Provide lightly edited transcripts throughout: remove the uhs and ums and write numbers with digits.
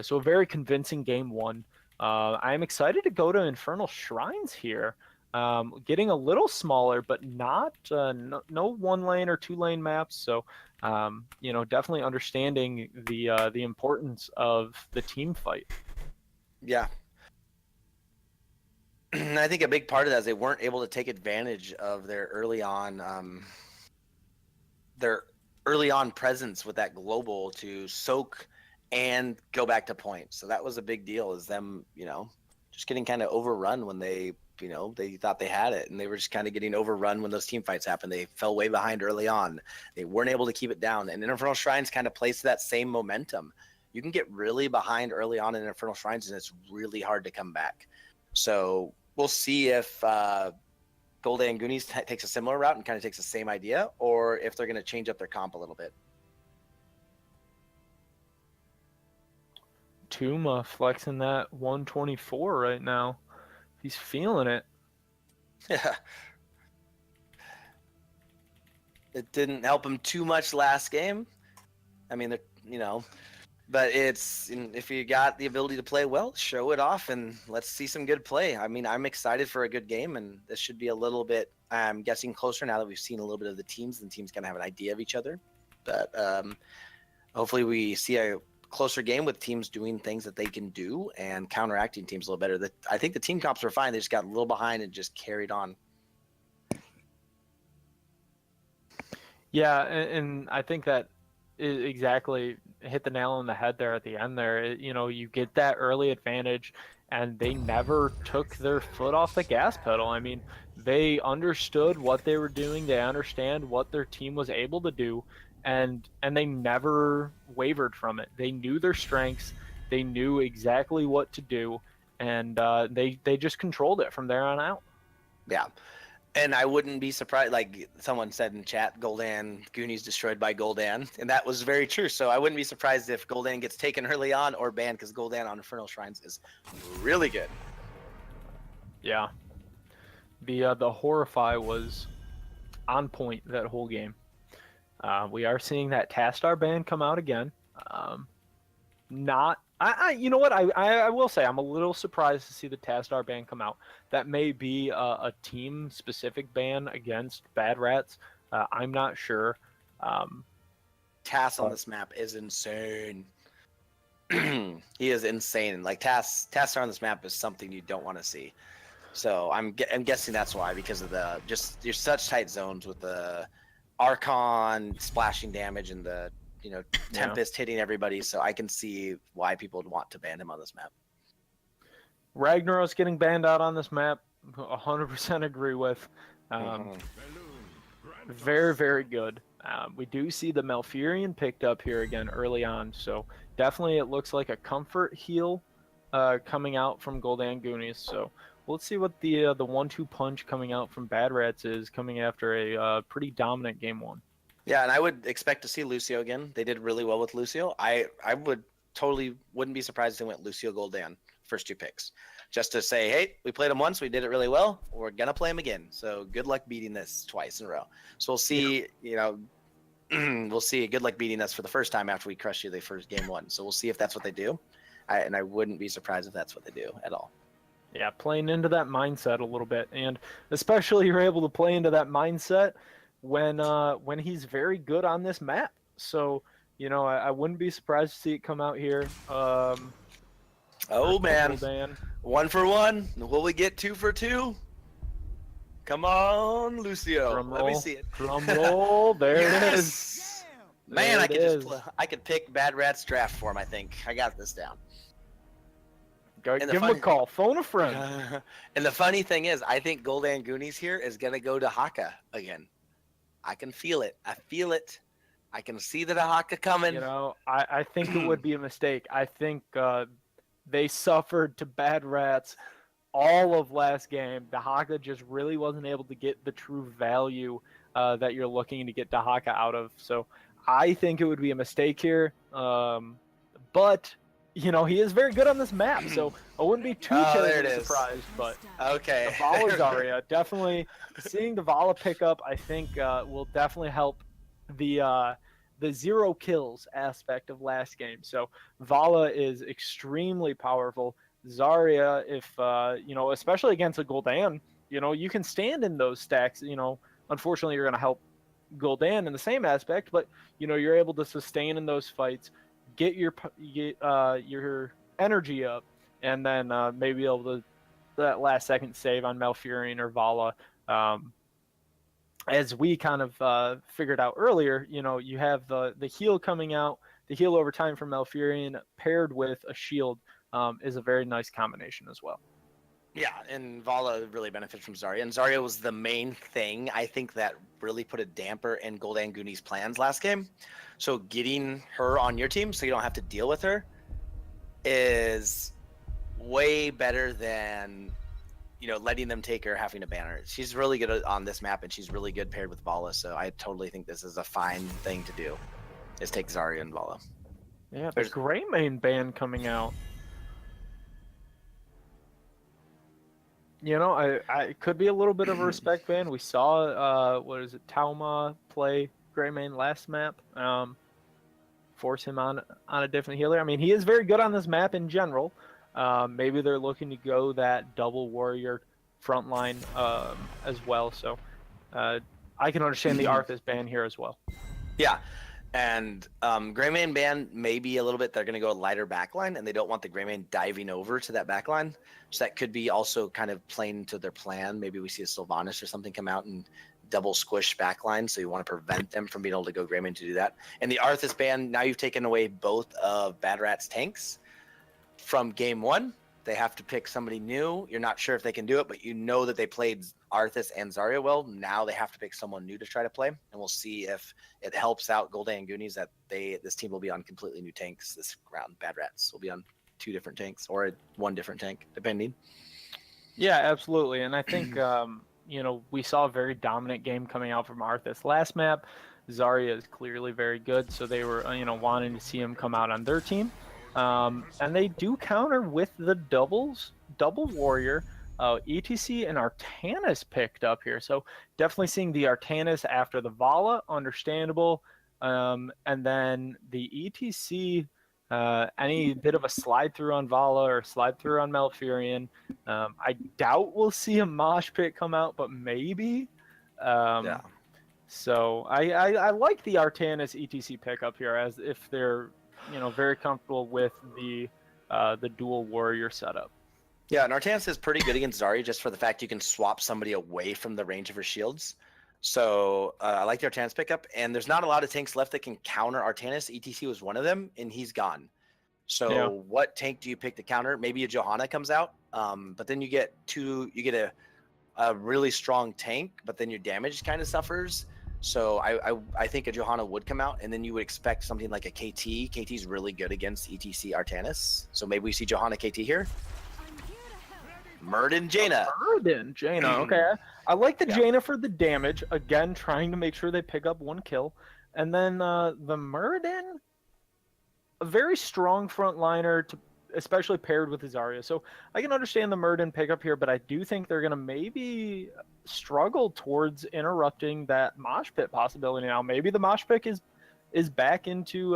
So a very convincing game one. I'm excited to go to Infernal Shrines here. Getting a little smaller, but not no 1 lane or 2 lane maps. So definitely understanding the importance of the team fight. Yeah. I think a big part of that is they weren't able to take advantage of their early on presence with that global to soak and go back to point. So that was a big deal, is them, just getting kind of overrun when they thought they had it, and they were just kind of getting overrun when those team fights happened. They fell way behind early on. They weren't able to keep it down. And Infernal Shrines kind of plays to that same momentum. You can get really behind early on in Infernal Shrines, and it's really hard to come back. So we'll see if Gul'dan Goonies takes a similar route and kind of takes the same idea, or if they're going to change up their comp a little bit. Tuma flexing that 124 right now. He's feeling it. Yeah. It didn't help him too much last game. I mean, but if you got the ability to play well, show it off and let's see some good play. I mean, I'm excited for a good game, and this should be a little bit, I'm guessing, closer now that we've seen a little bit of the teams, and the teams kind of have an idea of each other. But hopefully we see a closer game with teams doing things that they can do and counteracting teams a little better. I think the team comps were fine. They just got a little behind and just carried on. Yeah, and I think that exactly hit the nail on the head there at the end there. You get that early advantage, and they never took their foot off the gas pedal. I mean, they understood what they were doing. They understand what their team was able to do, and they never wavered from it. They knew their strengths. They knew exactly what to do, and they just controlled it from there on out. Yeah. And I wouldn't be surprised, like someone said in chat, Gul'dan Goonies destroyed by Gul'dan, and that was very true. So I wouldn't be surprised if Gul'dan gets taken early on or banned, because Gul'dan on Infernal Shrines is really good. Yeah, the Horrify was on point that whole game. We are seeing that Tastar ban come out again. You know what? I will say I'm a little surprised to see the Tastar ban come out. That may be a team-specific ban against Bad Rats. I'm not sure. Tass on this map is insane. He is insane. Like Tastar on this map is something you don't want to see. So I'm guessing that's why, because of you're such tight zones with the Archon splashing damage and the Tempest hitting everybody, so I can see why people would want to ban him on this map. Ragnaros getting banned out on this map, 100% agree with. Very, very good. We do see the Malfurion picked up here again early on, so definitely it looks like a comfort heal coming out from Gul'dan Goonies. So let's see what the 1-2 punch coming out from Bad Rats is coming after a pretty dominant game one. Yeah, and I would expect to see Lucio again. They did really well with Lucio. I wouldn't be surprised if they went Lucio Gul'dan first 2 picks. Just to say, hey, we played him once, we did it really well, we're going to play him again. So good luck beating this twice in a row. So we'll see, we'll see good luck beating us for the first time after we crush you the first game one. So we'll see if that's what they do. And I wouldn't be surprised if that's what they do at all. Yeah, playing into that mindset a little bit. And especially you're able to play into that mindset when he's very good on this map. So, I wouldn't be surprised to see it come out here. Oh man, 1 for 1. Will we get 2 for 2? Come on, Lucio. Let me see it. Drum roll. There it is. Man, I could pick Bad Rat's draft for him. I think I got this down. Give him a call. Phone a friend. And the funny thing is, I think Gul'dan Goonies here is gonna go to Haka again. I can feel it. I feel it. I can see the Haka coming. I think it would be a mistake. I think they suffered to Bad Rats all of last game. Dahaka just really wasn't able to get the true value that you're looking to get Dahaka out of. So I think it would be a mistake here. But he is very good on this map, so I wouldn't be too terribly surprised. But okay, the Vala Zarya, definitely seeing the Vala pick up, I think will definitely help the the 0 kills aspect of last game. So Vala is extremely powerful. Zarya, if especially against a Gul'dan, you can stand in those stacks. Unfortunately, you're going to help Gul'dan in the same aspect, but you're able to sustain in those fights, get your energy up, and then maybe able to that last second save on Malfurion or Vala. Um, as we kind of figured out earlier, you have the heal coming out, the heal over time from Malfurion paired with a shield is a very nice combination as well. Yeah, and Vala really benefits from Zarya. And Zarya was the main thing, I think, that really put a damper in Gul'dan Goonies' plans last game. So getting her on your team so you don't have to deal with her is way better than letting them take her, having to ban her. She's really good on this map, and she's really good paired with Vala. So I totally think this is a fine thing to do, is take Zarya and Vala. Yeah, the Greymane ban coming out. I could be a little bit of a respect ban. We saw what is it, Tauma play Greymane last map. Force him on a different healer. I mean, he is very good on this map in general. Maybe they're looking to go that double warrior frontline as well. So I can understand the Arthas ban here as well. Yeah. And Greymane ban maybe a little bit. They're going to go lighter backline, and they don't want the Greymane diving over to that backline. So that could be also kind of playing to their plan. Maybe we see a Sylvanas or something come out and double squish backline. So you want to prevent them from being able to go Greymane to do that. And the Arthas ban, now you've taken away both of Bad Rat's tanks from game one. They have to pick somebody new. You're not sure if they can do it, but you know that they played Arthas and Zarya well. Now they have to pick someone new to try to play, and we'll see if it helps out Gul'dan and Goonies that this team will be on completely new tanks this round. Bad Rats will be on 2 different tanks or 1 different tank, depending. Yeah, absolutely. And I think we saw a very dominant game coming out from Arthas last map. Zarya is clearly very good, so they were wanting to see him come out on their team. And they do counter with the double warrior. ETC and Artanis picked up here. So definitely seeing the Artanis after the Vala, understandable. And then the ETC, any bit of a slide through on Vala or slide through on Malfurion. I doubt we'll see a mosh pit come out, but maybe. Yeah. So I like the Artanis ETC pickup here, as if they're very comfortable with the dual warrior setup. Yeah, and Artanis is pretty good against Zarya just for the fact you can swap somebody away from the range of her shields. So I like the Artanis pickup, and there's not a lot of tanks left that can counter Artanis. ETC was one of them, and he's gone. So What tank do you pick to counter? Maybe a Johanna comes out, but then you get a really strong tank, but then your damage kind of suffers. So I think a Johanna would come out, and then you would expect something like a KT. KT's really good against ETC Artanis. So maybe we see Johanna KT here. Muradin Jaina. Muradin Jaina. Okay. I like the Jaina for the damage. Again, trying to make sure they pick up 1 kill. And then the Muradin, a very strong frontliner, especially paired with Zarya. So I can understand the Muradin pickup here, but I do think they're going to maybe struggle towards interrupting that mosh pit possibility now. Maybe the mosh pit is back into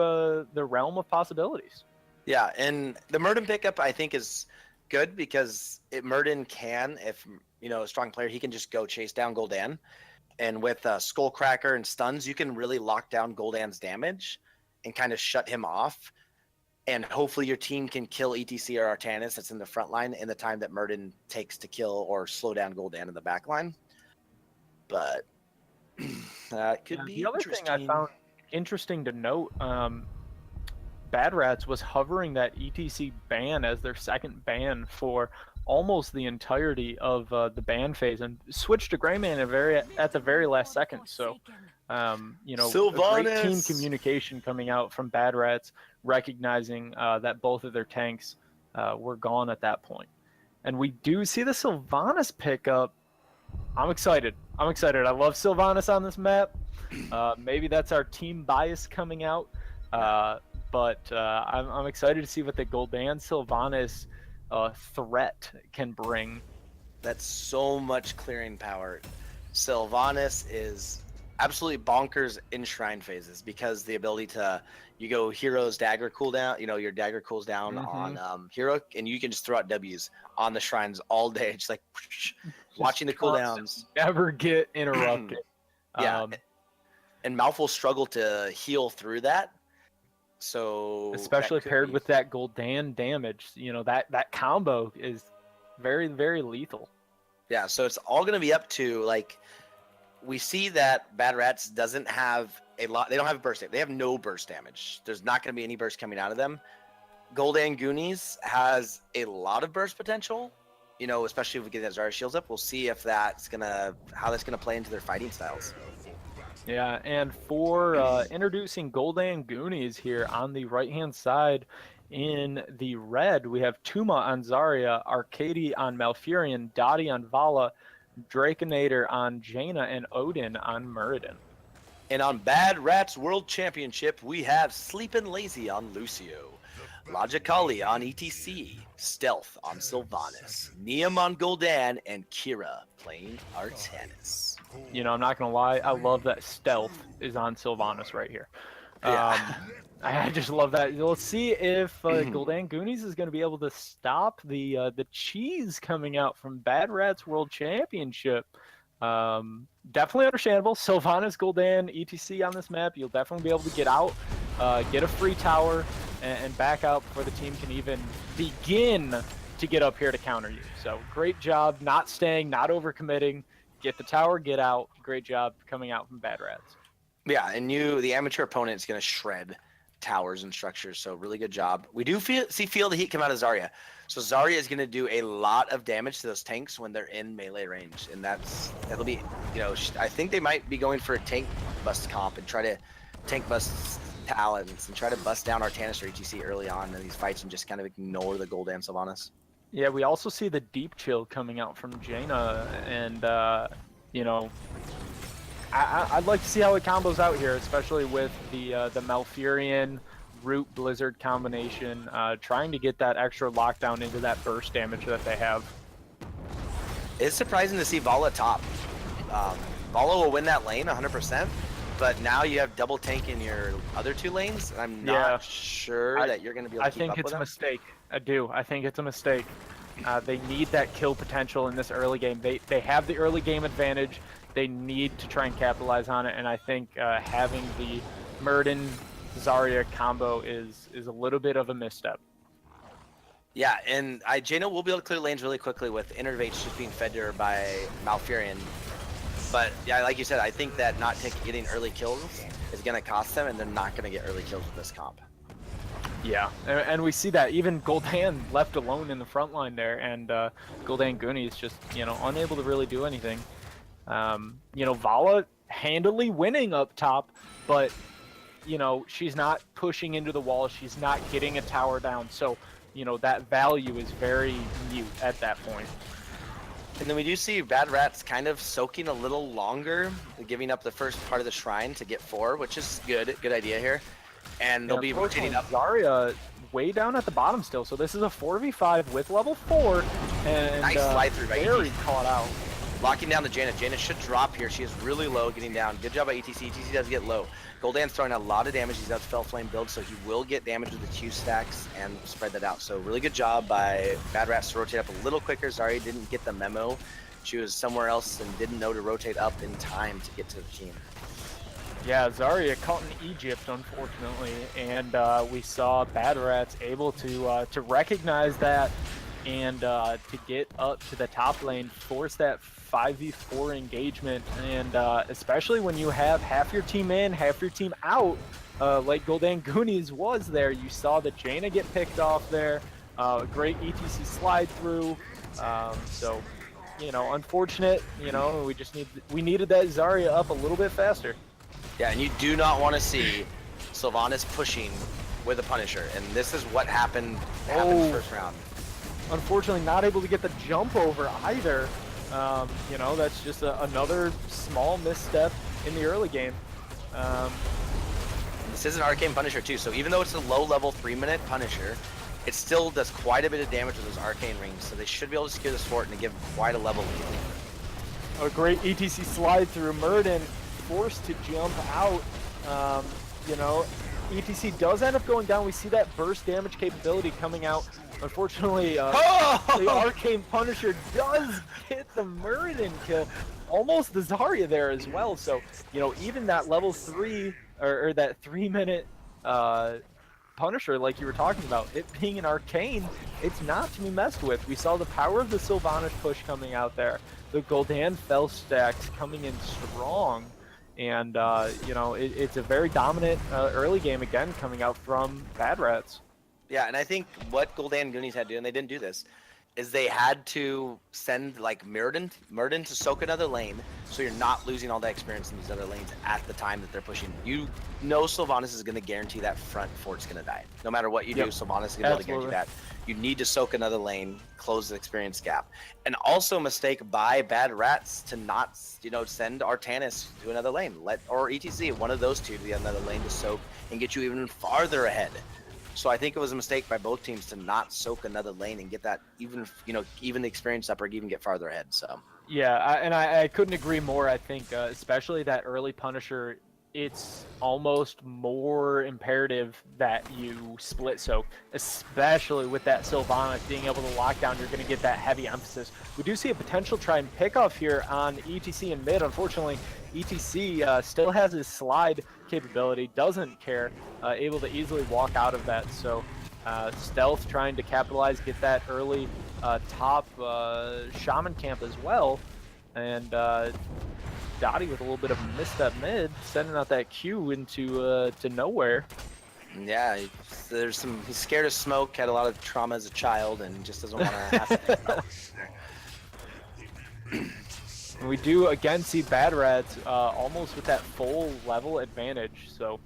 the realm of possibilities. Yeah, and the Muradin pickup I think is good because Muradin can, if a strong player, he can just go chase down Gul'dan. And with Skullcracker and stuns, you can really lock down Gul'dan's damage and kind of shut him off. And hopefully your team can kill ETC or Artanis that's in the front line in the time that Muradin takes to kill or slow down Gul'dan in the back line. But that could be the other thing I found interesting to note, Bad Rats was hovering that ETC ban as their second ban for almost the entirety of the ban phase, and switched to Greymane at the very last second. So, great team communication coming out from Bad Rats, recognizing that both of their tanks were gone at that point. And we do see the Sylvanas pickup. I'm excited. I love Sylvanas on this map. Maybe that's our team bias coming out. But I'm excited to see what the Gul'dan Sylvanas threat can bring. That's so much clearing power. Sylvanas is absolutely bonkers in shrine phases because the ability to you go hero's dagger cooldown, your dagger cools down Hmm. on hero, and you can just throw out W's on the shrines all day, just like Just watching the constant, cooldowns. never get interrupted. Yeah, Um, and Malf will struggle to heal through that, so that Especially could paired be. with that Gul'dan damage. That combo is very, very lethal. Yeah, so it's all going to be up to like we see that Bad Rats doesn't have a lot. They don't have burst damage. They have no burst damage. There's not going to be any burst coming out of them. Gul'dan Goonies has a lot of burst potential. Especially if we get that Zarya shields up, we'll see if how that's gonna play into their fighting styles. Yeah, and for introducing Gul'dan Goonies here on the right-hand side in the red, we have Tuma on Zarya, Arcady on Malfurion, Dottie on Vala, Draconator on Jaina, and Odin on Muradin. And on Bad Rats World Championship, we have Sleepin' Lazy on Lucio, Logicali on ETC, Stealth on Sylvanas, Neum on Gul'dan, and Kira playing Artanis. I'm not going to lie, I love that Stealth is on Sylvanas right here. Yeah. I just love that. Let's see if Gul'dan Goonies is going to be able to stop the cheese coming out from Bad Rats World Championship. Definitely understandable. Sylvanas, Gul'dan, ETC on this map. You'll definitely be able to get out, get a free tower, and back out before the team can even begin to get up here to counter you. So great job, not staying, not overcommitting. Get the tower, get out. Great job coming out from Bad Rats. Yeah, and the amateur opponent is going to shred towers and structures, so really good job. We do feel the heat come out of Zarya. So Zarya is going to do a lot of damage to those tanks when they're in melee range, and that'll be, I think they might be going for a tank bust comp and try to tank bust talents and try to bust down Artanis or ETC early on in these fights and just kind of ignore the Gul'dan Sylvanas. Yeah, we also see the deep chill coming out from Jaina, and I'd like to see how it combos out here, especially with the Malfurion Root Blizzard combination, trying to get that extra lockdown into that burst damage that they have. It's surprising to see Vala top. Vala will win that lane 100%, but now you have double tank in your other two lanes, and I'm not sure that you're going to be able to keep up with them. I think it's a mistake. I do. I think it's a mistake. They need that kill potential in this early game. They have the early game advantage. They need to try and capitalize on it, and I think having the Muradin Zarya combo is a little bit of a misstep. Yeah, and Jaina will be able to clear lanes really quickly with Innervates just being fed to her by Malfurion. But yeah, like you said, I think that not getting early kills is going to cost them, and they're not going to get early kills with this comp. Yeah, and we see that even Gul'dan left alone in the front line there, and Gul'dan Goonies just unable to really do anything. Vala handily winning up top, but she's not pushing into the wall. She's not getting a tower down. So that value is very mute at that point. And then we do see Bad Rats kind of soaking a little longer, giving up the first part of the shrine to get 4, which is good idea here. And they'll be rotating up. Zarya way down at the bottom still. So this is a 4v5 with level 4, and nice slide through by very ETC. caught out. Locking down the Jaina. Jaina should drop here. She is really low getting down. Good job by ETC. ETC does get low. Gul'dan's throwing a lot of damage. He's got Fell Flame build, so he will get damage with the Q stacks and spread that out. So really good job by Bad Rats to rotate up a little quicker. Zarya didn't get the memo. She was somewhere else and didn't know to rotate up in time to get to the team. Yeah, Zarya caught in Egypt, unfortunately, and we saw Bad Rats able to recognize that and to get up to the top lane, force that 5v4 engagement, and especially when you have half your team in, half your team out, like Gul'dan Goonies was there. You saw the Jaina get picked off there, great ETC slide through, so unfortunate. We needed that Zarya up a little bit faster. Yeah, and you do not want to see Sylvanas pushing with a Punisher, and this is what happened first round. Unfortunately, not able to get the jump over either. That's just another small misstep in the early game. This is an Arcane Punisher too, so even though it's a low-level 3-minute Punisher, it still does quite a bit of damage with those Arcane Rings, so they should be able to secure this fort and give quite a level lead. A great ETC slide through. Muradin forced to jump out. You know, ETC does end up going down. We see that burst damage capability coming out. Unfortunately, the Arcane Punisher does get the Muradin kill. Almost the Zarya there as well. So, you know, even that level 3, or that 3-minute Punisher, like you were talking about, it being an Arcane, it's not to be messed with. We saw the power of the Sylvanas push coming out there. The Gul'dan fell stacks coming in strong. And, you know, it's a very dominant early game again coming out from Bad Rats. Yeah, and I think what Gul'dan and Goonies had to do, and they didn't do this, is they had to send like Muradin to soak another lane, so you're not losing all that experience in these other lanes at the time that they're pushing. You know Sylvanas is going to guarantee that front fort's going to die. No matter what you do, Sylvanas is going to be able to guarantee that. You need to soak another lane, close the experience gap. And also a mistake by Bad Rats to not, you know, send Artanis to another lane, or ETC, one of those two to the another lane to soak and get you even farther ahead. So I think it was a mistake by both teams to not soak another lane and get that even, you know, even the experience up or even get farther ahead. So yeah, I couldn't agree more. I think especially that early Punisher, it's almost more imperative that you split soak, especially with that Sylvanas being able to lock down. You're going to get that heavy emphasis. We do see a potential try and pick off here on ETC in mid. Unfortunately, ETC still has his slide capability, doesn't care, able to easily walk out of that. So Stealth trying to capitalize, get that early top Shaman camp as well. And Dottie with a little bit of a misstep mid, sending out that Q into to nowhere. Yeah, he's scared of smoke, had a lot of trauma as a child, and just doesn't want to have to. And we do again see Bad Rats almost with that full level advantage. So,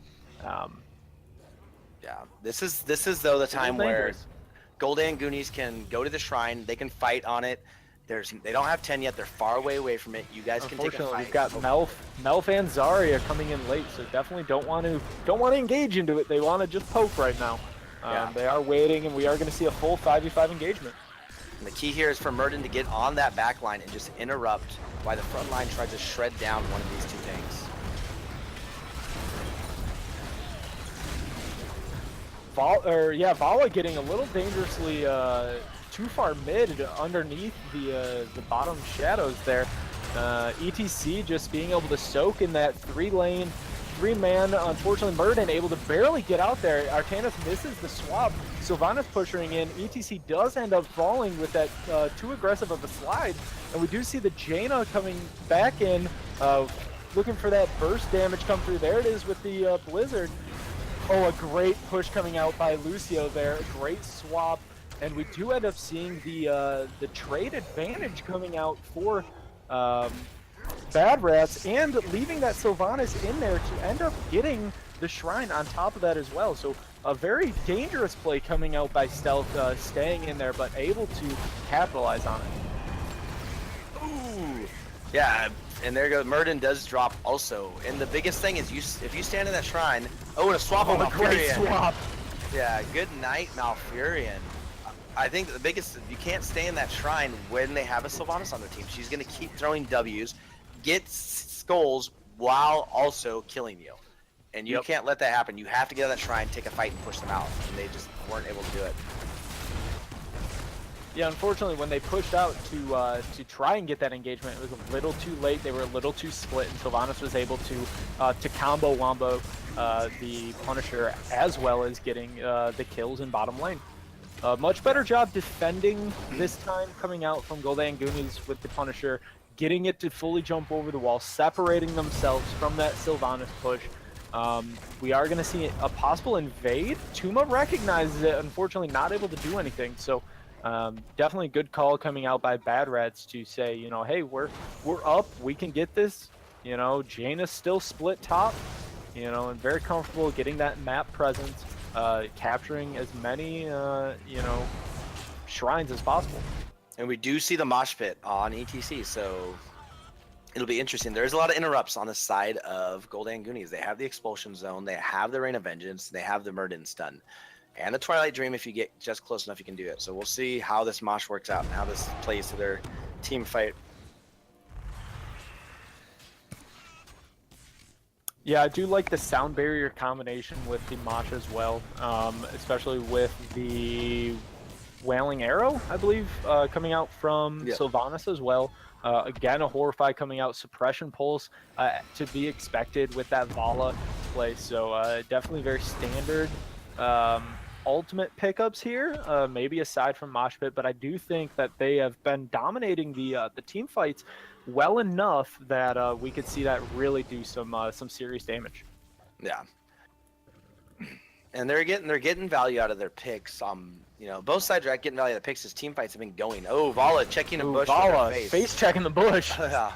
yeah, this is though the time where Gul'dan Goonies can go to the shrine, they can fight on it. They don't have 10 yet. They're far away from it. You guys can take a fight. We've got Melf and Zarya coming in late, so definitely don't want to engage into it. They want to just poke right now. Yeah. They are waiting, and we are going to see a full 5v5 engagement. And the key here is for Muradin to get on that back line and just interrupt while the front line tries to shred down one of these two tanks. Vala getting a little dangerously too far mid underneath the bottom shadows there. ETC just being able to soak in that 3-man. Unfortunately, Muradin able to barely get out there. Artanis misses the swap. Sylvanas pushing in. ETC does end up falling with that too aggressive of a slide. And we do see the Jaina coming back in, looking for that burst damage come through. There it is with the Blizzard. Oh, a great push coming out by Lucio there. A great swap. And we do end up seeing the trade advantage coming out for Bad Rats, and leaving that Sylvanas in there to end up getting the shrine on top of that as well. So a very dangerous play coming out by Stealth, staying in there, but able to capitalize on it. Ooh, yeah, and there goes. Muradin does drop also. And the biggest thing is if you stand in that shrine. Oh, and a swap on Malfurion. Great swap. Yeah, good night, Malfurion. I think the biggest, you can't stay in that shrine when they have a Sylvanas on their team. She's going to keep throwing W's, get skulls while also killing you. And you can't let that happen. You have to get on that shrine, take a fight, and push them out. And they just weren't able to do it. Yeah, unfortunately, when they pushed out to try and get that engagement, it was a little too late. They were a little too split, and Sylvanas was able to combo wombo the Punisher, as well as getting the kills in bottom lane. Much better job defending this time, coming out from Gul'dan Goonies with the Punisher, getting it to fully jump over the wall, separating themselves from that Sylvanas push. We are going to see a possible invade. Tuma recognizes it, unfortunately not able to do anything. So definitely a good call coming out by Bad Rats to say, you know, hey, we're up, we can get this. You know, Jaina's still split top, you know, and very comfortable getting that map presence. Capturing as many, you know, shrines as possible. And we do see the mosh pit on ETC, so it'll be interesting. There's a lot of interrupts on the side of Gul'dan Goonies. They have the Expulsion Zone, they have the Rain of Vengeance, they have the Muradin stun, and the Twilight Dream. If you get just close enough, you can do it. So we'll see how this mosh works out and how this plays to their team fight. Yeah, I do like the sound barrier combination with the Masha as well, especially with the Wailing Arrow, I believe, coming out from Yeah. Sylvanas as well. Again, a Horrify coming out, Suppression Pulse to be expected with that Vala play. So definitely very standard ultimate pickups here, maybe aside from Mosh Pit, but I do think that they have been dominating the team fights well enough that we could see that really do some serious damage. Yeah. And they're getting value out of their picks. Both sides are getting value out of the picks as team fights have been going. Oh, Vala checking a Ooh, bush with her Vala, face. face checking the bush. Yeah.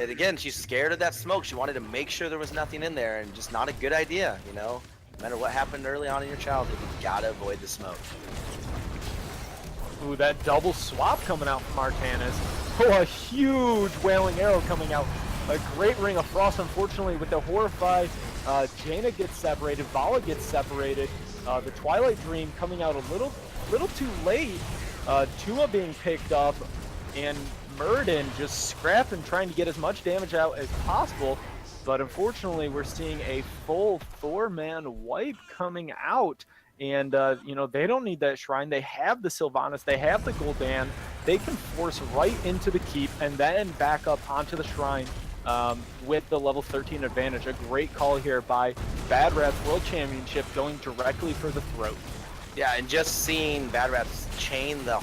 And again, she's scared of that smoke. She wanted to make sure there was nothing in there, and just not a good idea. No matter what happened early on in your childhood, you gotta avoid the smoke. Ooh, that double swap coming out from Artanis. Oh, a huge Wailing Arrow coming out. A great Ring of Frost, unfortunately, with the Horrify. Jaina gets separated, Vala gets separated. The Twilight Dream coming out a little too late. Tuma being picked up, and Murden just scrapping, trying to get as much damage out as possible. But unfortunately, we're seeing a full 4-man wipe coming out. And, they don't need that Shrine. They have the Sylvanas. They have the Gul'dan. They can force right into the keep and then back up onto the Shrine with the level 13 advantage. A great call here by Bad Rats World Championship going directly for the throat. Yeah, and just seeing Bad Rats chain the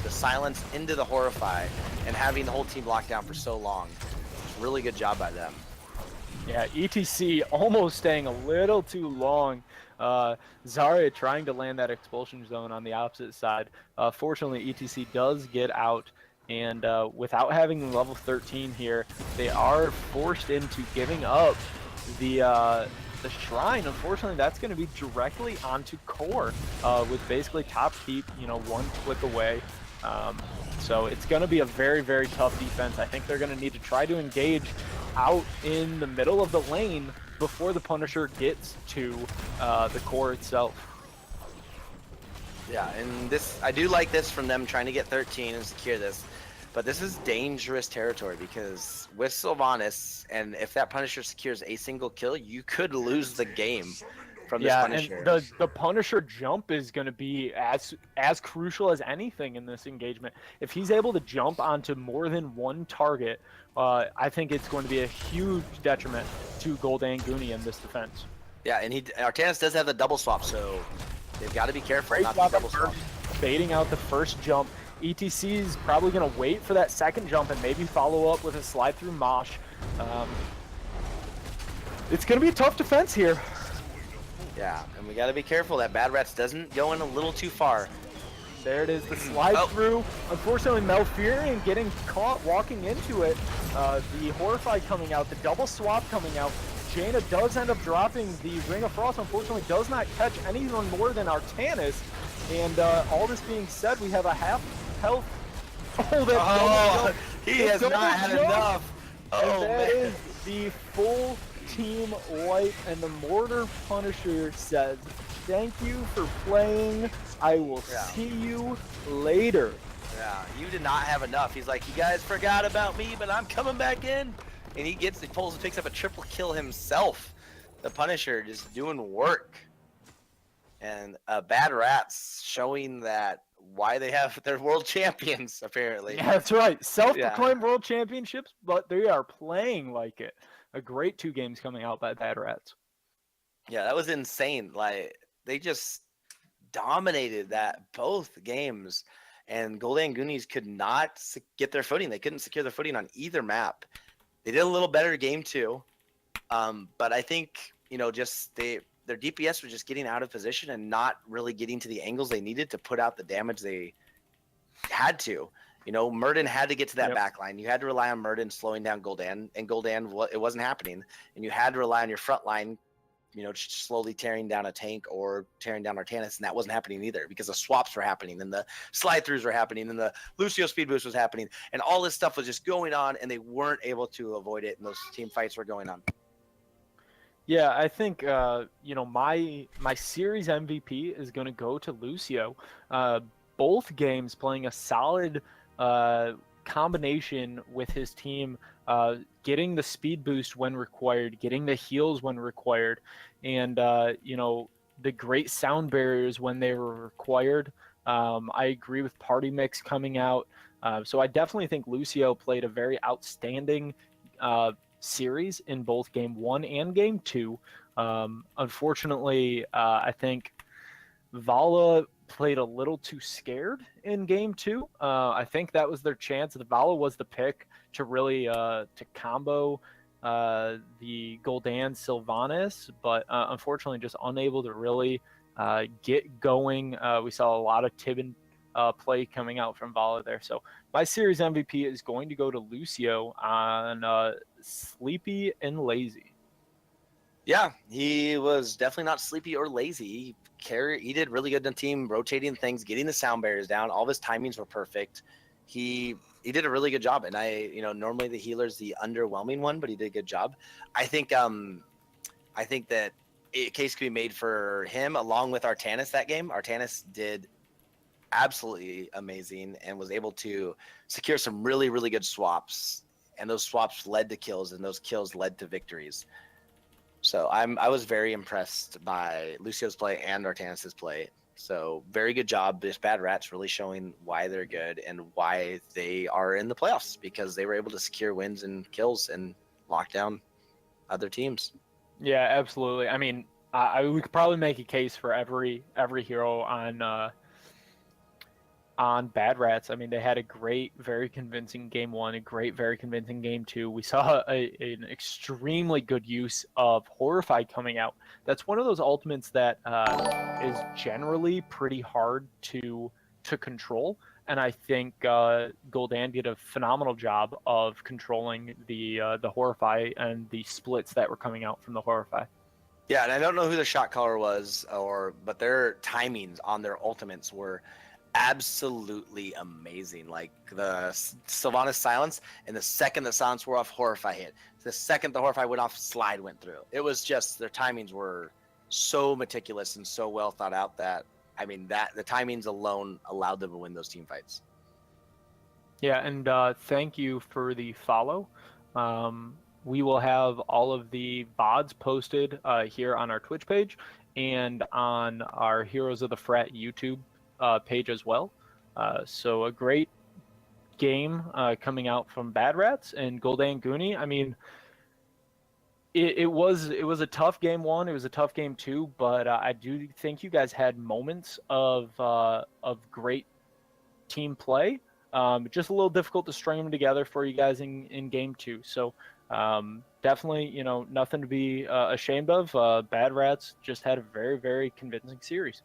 silence into the Horrify and having the whole team locked down for so long. Really good job by them. Yeah, ETC almost staying a little too long. Zarya trying to land that expulsion zone on the opposite side. Fortunately, ETC does get out, and without having level 13 here, they are forced into giving up the Shrine. Unfortunately, that's going to be directly onto Core, with basically top keep, one click away. So it's going to be a very, very tough defense. I think they're going to need to try to engage out in the middle of the lane before the Punisher gets to the Core itself. Yeah, and I do like this from them trying to get 13 and secure this. But this is dangerous territory because with Sylvanas, and if that Punisher secures a single kill, you could lose the game from this Punisher. And the Punisher jump is going to be as crucial as anything in this engagement. If he's able to jump onto more than one target, I think it's going to be a huge detriment to Gul'dan Goonie in this defense. Yeah, and Artanis does have the double swap, so they've got to be careful not to double swap. Baiting out the first jump. ETC is probably going to wait for that second jump and maybe follow up with a slide through Mosh. It's going to be a tough defense here. Yeah, and we got to be careful that Bad Rats doesn't go in a little too far. There it is, the slide through. Unfortunately, Malfurion getting caught walking into it. The Horrify coming out, the double swap coming out. Jaina does end up dropping the Ring of Frost. Unfortunately, does not catch anyone more than Artanis. And all this being said, we have a half health. Oh, he has not had enough. And that is the full team wipe. And the Mortar Punisher says, "Thank you for playing. I will see you later." Yeah, you did not have enough. He's like, "You guys forgot about me, but I'm coming back in." And he picks up a triple kill himself. The Punisher just doing work. And Bad Rats showing that why they're world champions, apparently. Yeah, that's right. Self-proclaimed world championships, but they are playing like it. A great 2 games coming out by Bad Rats. Yeah, that was insane. Like, they just dominated both games. And Gul'dan Goonies could not get their footing. They couldn't secure their footing on either map. They did a little better game 2. But I think, their DPS was just getting out of position and not really getting to the angles they needed to put out the damage they had to. Murden had to get to that back line. You had to rely on Murden slowing down Gul'dan, and Gul'dan, it wasn't happening. And you had to rely on your front line, slowly tearing down a tank or tearing down Artanis, and that wasn't happening either because the swaps were happening, and the slide-throughs were happening, and the Lucio speed boost was happening, and all this stuff was just going on, and they weren't able to avoid it, and those team fights were going on. Yeah, I think my series MVP is going to go to Lucio. Both games playing a solid kind combination with his team, getting the speed boost when required, getting the heals when required, and the great sound barriers when they were required. I agree with Party Mix coming out. So I definitely think Lucio played a very outstanding series in both Game 1 and Game 2. Unfortunately, I think Vala played a little too scared in Game 2. I think that was their chance. The Vala was the pick to really to combo the Gul'dan Sylvanas, but unfortunately just unable to really get going. We saw a lot of Tibin play coming out from Vala there. So my series MVP is going to go to Lucio on Sleepy and Lazy. Yeah, he was definitely not sleepy or lazy. He did really good in the team, rotating things, getting the sound barriers down. All of his timings were perfect. He did a really good job. And normally the healer's the underwhelming one, but he did a good job. I think that a case could be made for him along with Artanis that game. Artanis did absolutely amazing and was able to secure some really, really good swaps. And those swaps led to kills, and those kills led to victories. So I was very impressed by Lucio's play and Artanis's play. So very good job. This Bad Rats really showing why they're good and why they are in the playoffs, because they were able to secure wins and kills and lock down other teams. Yeah, absolutely. I mean, we could probably make a case for every hero on Bad Rats. I mean, they had a great, very convincing Game 1, a great, very convincing Game 2. We saw an extremely good use of Horrify coming out. That's one of those ultimates that is generally pretty hard to control, and I think Gul'dan did a phenomenal job of controlling the Horrify and the splits that were coming out from the Horrify. Yeah, and I don't know who the shot caller was, but their timings on their ultimates were absolutely amazing. Like the Sylvanas silence, and the second the silence wore off, Horrify hit. The second the Horrify went off, Slide went through. It was just their timings were so meticulous and so well thought out that that the timings alone allowed them to win those team fights. Yeah, and thank you for the follow. We will have all of the VODs posted here on our Twitch page and on our Heroes of the Frat YouTube page as well. So a great game coming out from Bad Rats and Gul'dan Goonie. I mean, it was a tough Game 1. It was a tough Game 2, but I do think you guys had moments of great team play. Just a little difficult to string them together for you guys in Game 2. So definitely, nothing to be ashamed of. Bad Rats just had a very, very convincing series.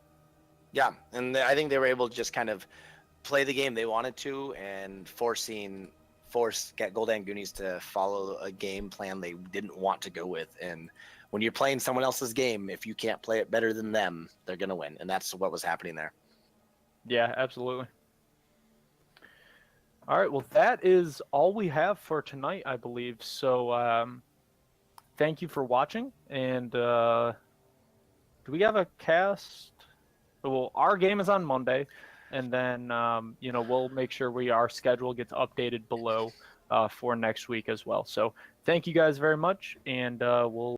Yeah, and I think they were able to just kind of play the game they wanted to, and get Gul'dan Goonies to follow a game plan they didn't want to go with. And when you're playing someone else's game, if you can't play it better than them, they're going to win. And that's what was happening there. Yeah, absolutely. All right, well, that is all we have for tonight, I believe. So thank you for watching. And do we have a cast? Well, our game is on Monday. And then, we'll make sure our schedule gets updated below for next week as well. So thank you guys very much. And we'll